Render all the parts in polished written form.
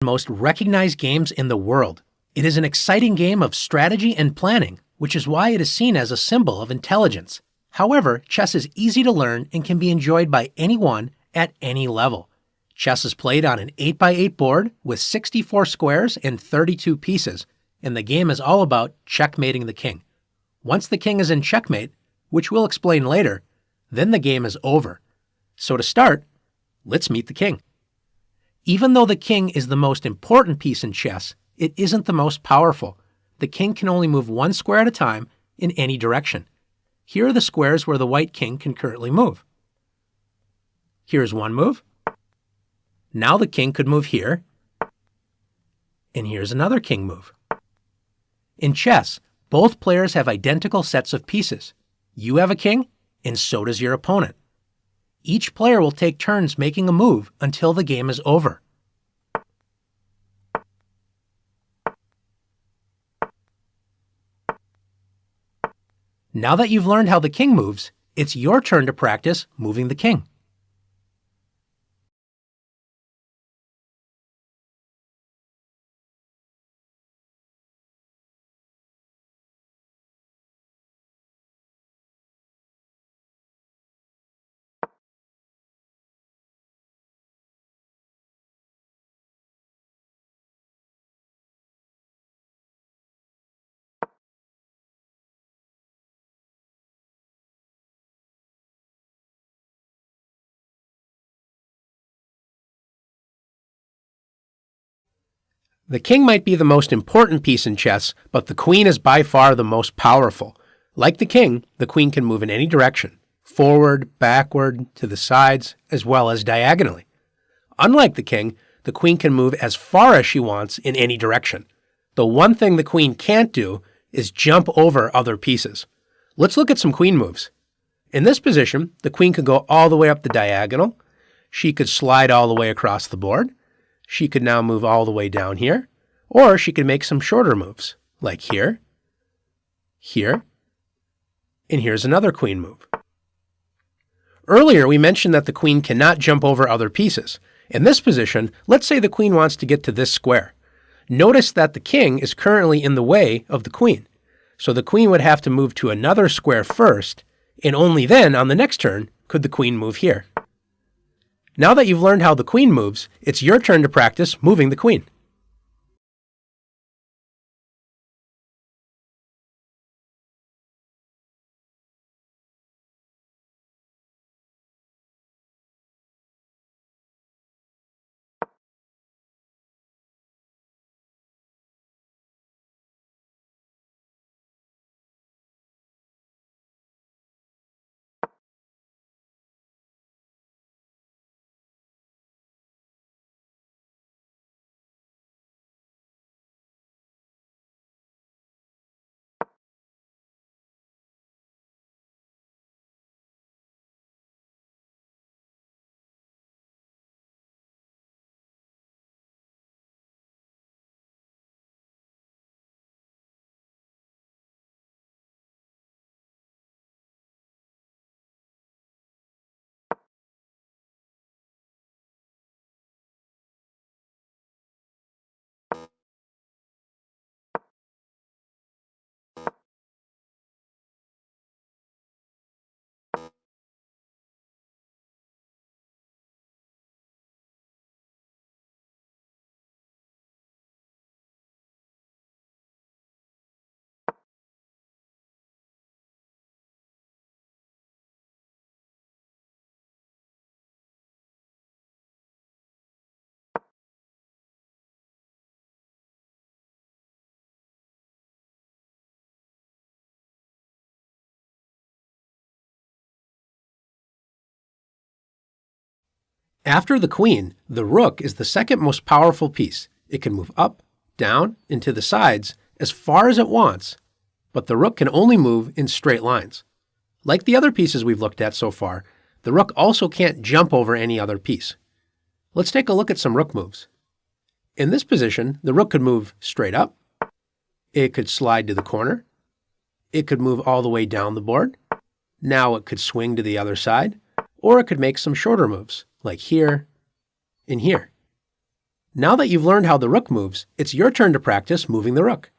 Most recognized games in the world. It is an exciting game of strategy and planning, which is why it is seen as a symbol of intelligence. However, chess is easy to learn and can be enjoyed by anyone at any level. Chess is played on an 8x8 board with 64 squares and 32 pieces, and the game is all about checkmating the king. Once the king is in checkmate, which we'll explain later, then the game is over. So to start, let's meet the king. Even though the king is the most important piece in chess, it isn't the most powerful. The king can only move one square at a time in any direction. Here are the squares where the white king can currently move. Here's one move. Now the king could move here, and here's another king move. In chess, both players have identical sets of pieces. You have a king, and so does your opponent. Each player will take turns making a move until the game is over. Now that you've learned how the king moves, it's your turn to practice moving the king. The king might be the most important piece in chess, but the queen is by far the most powerful. Like the king, the queen can move in any direction, forward, backward, to the sides, as well as diagonally. Unlike the king, the queen can move as far as she wants in any direction. The one thing the queen can't do is jump over other pieces. Let's look at some queen moves. In this position, the queen could go all the way up the diagonal. She could slide all the way across the board. She could now move all the way down here, or she could make some shorter moves, like here, here, and here's another queen move. Earlier, we mentioned that the queen cannot jump over other pieces. In this position, let's say the queen wants to get to this square. Notice that the king is currently in the way of the queen, so the queen would have to move to another square first, and only then, on the next turn, could the queen move here. Now that you've learned how the queen moves, it's your turn to practice moving the queen. After the queen, the rook is the second most powerful piece. It can move up, down, and to the sides as far as it wants, but the rook can only move in straight lines. Like the other pieces we've looked at so far, the rook also can't jump over any other piece. Let's take a look at some rook moves. In this position, the rook could move straight up, it could slide to the corner, it could move all the way down the board, now it could swing to the other side, or it could make some shorter moves, like here and here. Now that you've learned how the rook moves, it's your turn to practice moving the rook.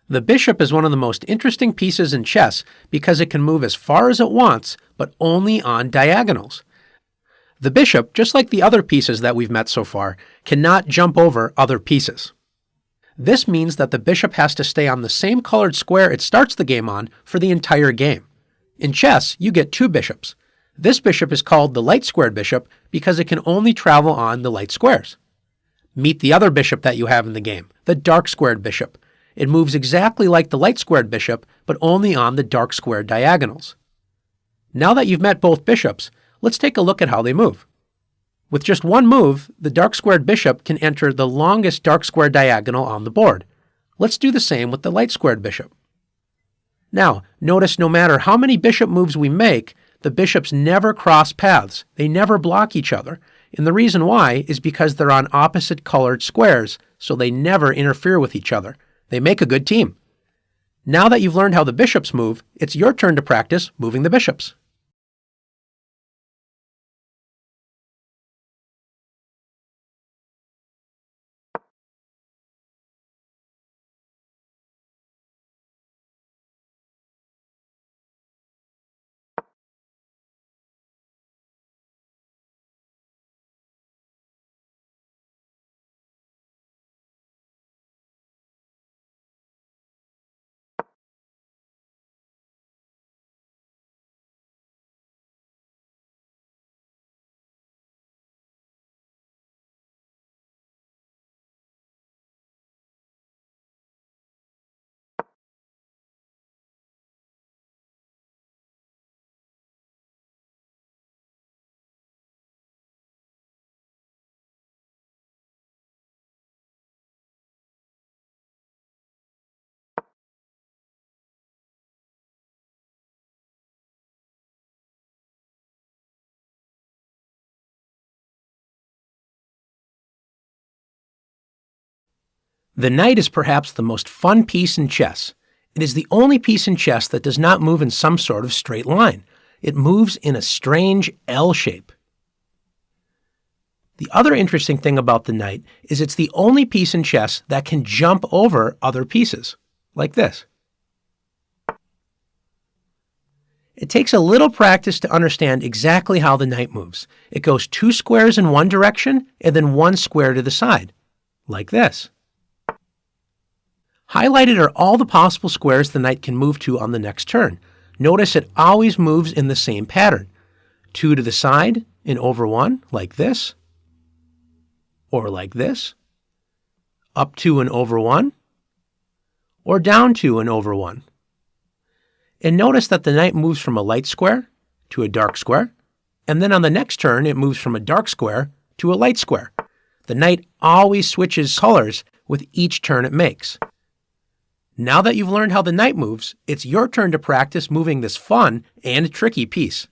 The bishop is one of the most interesting pieces in chess because it can move as far as it wants, but only on diagonals. The bishop, just like the other pieces that we've met so far, cannot jump over other pieces. This means that the bishop has to stay on the same colored square it starts the game on for the entire game. In chess, you get two bishops. This bishop is called the light-squared bishop because it can only travel on the light squares. Meet the other bishop that you have in the game, the dark-squared bishop. It moves exactly like the light-squared bishop, but only on the dark-squared diagonals. Now that you've met both bishops, let's take a look at how they move. With just one move, the dark-squared bishop can enter the longest dark-squared diagonal on the board. Let's do the same with the light-squared bishop. Now, notice no matter how many bishop moves we make, the bishops never cross paths. They never block each other. And the reason why is because they're on opposite colored squares, so they never interfere with each other. They make a good team. Now that you've learned how the bishops move, it's your turn to practice moving the bishops. The knight is perhaps the most fun piece in chess. It is the only piece in chess that does not move in some sort of straight line. It moves in a strange L shape. The other interesting thing about the knight is it's the only piece in chess that can jump over other pieces, like this. It takes a little practice to understand exactly how the knight moves. It goes 2 squares in one direction and then 1 square to the side, like this. Highlighted are all the possible squares the knight can move to on the next turn. Notice it always moves in the same pattern. 2 to the side and over 1, like this, or like this, up 2 and over 1, or down 2 and over 1. And notice that the knight moves from a light square to a dark square, and then on the next turn it moves from a dark square to a light square. The knight always switches colors with each turn it makes. Now that you've learned how the knight moves, it's your turn to practice moving this fun and tricky piece.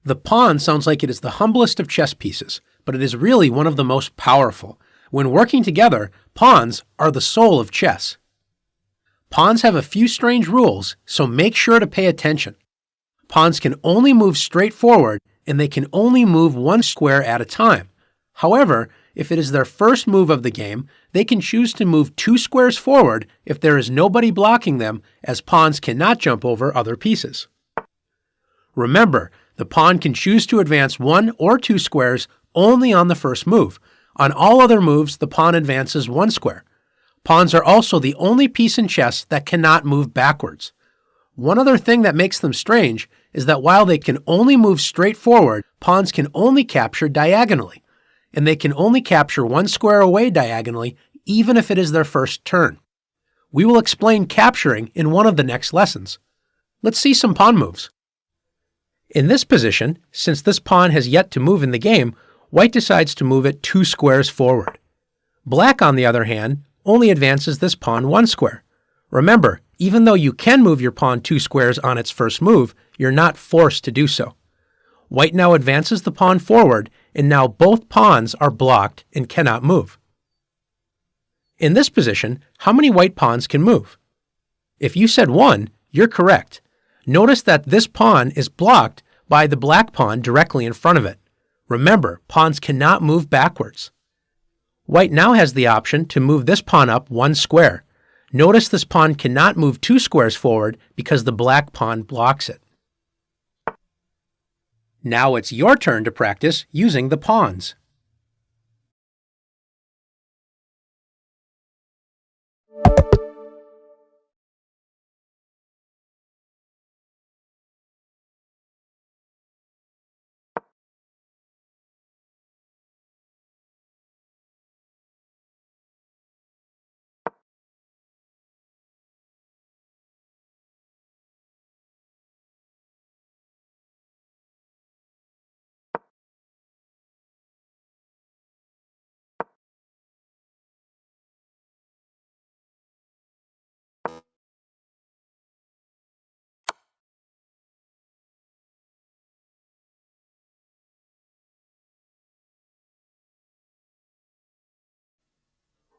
The pawn sounds like it is the humblest of chess pieces, but it is really one of the most powerful. When working together, pawns are the soul of chess. Pawns have a few strange rules, so make sure to pay attention. Pawns can only move straight forward, and they can only move one square at a time. However, if it is their first move of the game, they can choose to move 2 squares forward if there is nobody blocking them, as pawns cannot jump over other pieces. Remember, the pawn can choose to advance 1 or 2 squares only on the first move. On all other moves, the pawn advances 1 square. Pawns are also the only piece in chess that cannot move backwards. One other thing that makes them strange is that while they can only move straight forward, pawns can only capture diagonally, and they can only capture 1 square away diagonally even if it is their first turn. We will explain capturing in one of the next lessons. Let's see some pawn moves. In this position, since this pawn has yet to move in the game, white decides to move it 2 squares forward. Black, on the other hand, only advances this pawn 1 square. Remember, even though you can move your pawn 2 squares on its first move, you're not forced to do so. White now advances the pawn forward, and now both pawns are blocked and cannot move. In this position, how many white pawns can move? If you said 1, you're correct. Notice that this pawn is blocked by the black pawn directly in front of it. Remember, pawns cannot move backwards. White now has the option to move this pawn up 1 square. Notice this pawn cannot move 2 squares forward because the black pawn blocks it. Now it's your turn to practice using the pawns.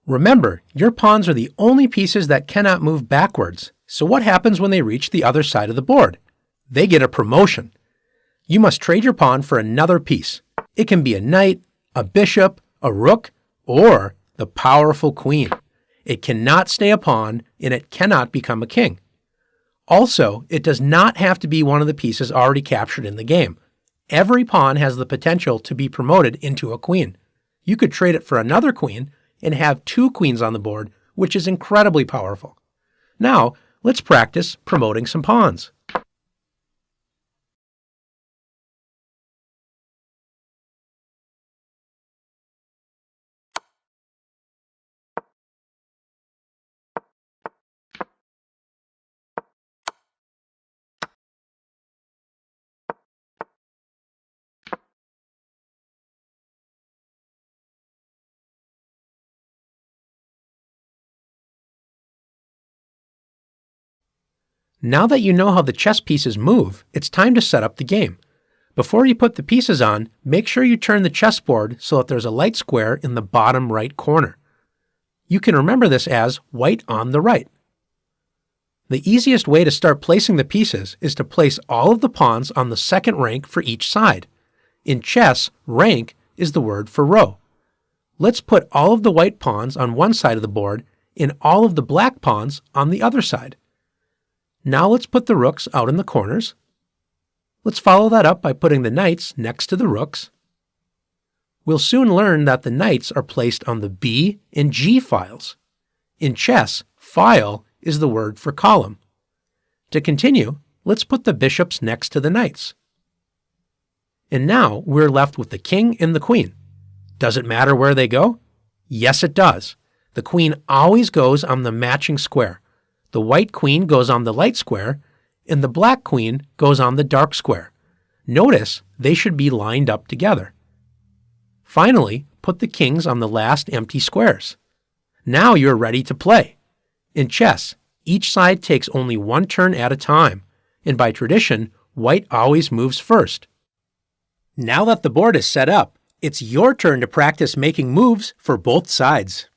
Remember, your pawns are the only pieces that cannot move backwards, so what happens when they reach the other side of the board? They get a promotion. You must trade your pawn for another piece. It can be a knight, a bishop, a rook, or the powerful queen. It cannot stay a pawn, and it cannot become a king. Also, it does not have to be one of the pieces already captured in the game. Every pawn has the potential to be promoted into a queen. You could trade it for another queen and have 2 queens on the board, which is incredibly powerful. Now, let's practice promoting some pawns. Now that you know how the chess pieces move, it's time to set up the game. Before you put the pieces on, make sure you turn the chessboard so that there's a light square in the bottom right corner. You can remember this as white on the right. The easiest way to start placing the pieces is to place all of the pawns on the second rank for each side. In chess, rank is the word for row. Let's put all of the white pawns on one side of the board and all of the black pawns on the other side. Now let's put the rooks out in the corners. Let's follow that up by putting the knights next to the rooks. We'll soon learn that the knights are placed on the B and G files. In chess, file is the word for column. To continue, let's put the bishops next to the knights. And now we're left with the king and the queen. Does it matter where they go? Yes, it does. The queen always goes on the matching square. The white queen goes on the light square, and the black queen goes on the dark square. Notice they should be lined up together. Finally, put the kings on the last empty squares. Now you're ready to play. In chess, each side takes only one turn at a time, and by tradition, white always moves first. Now that the board is set up, it's your turn to practice making moves for both sides.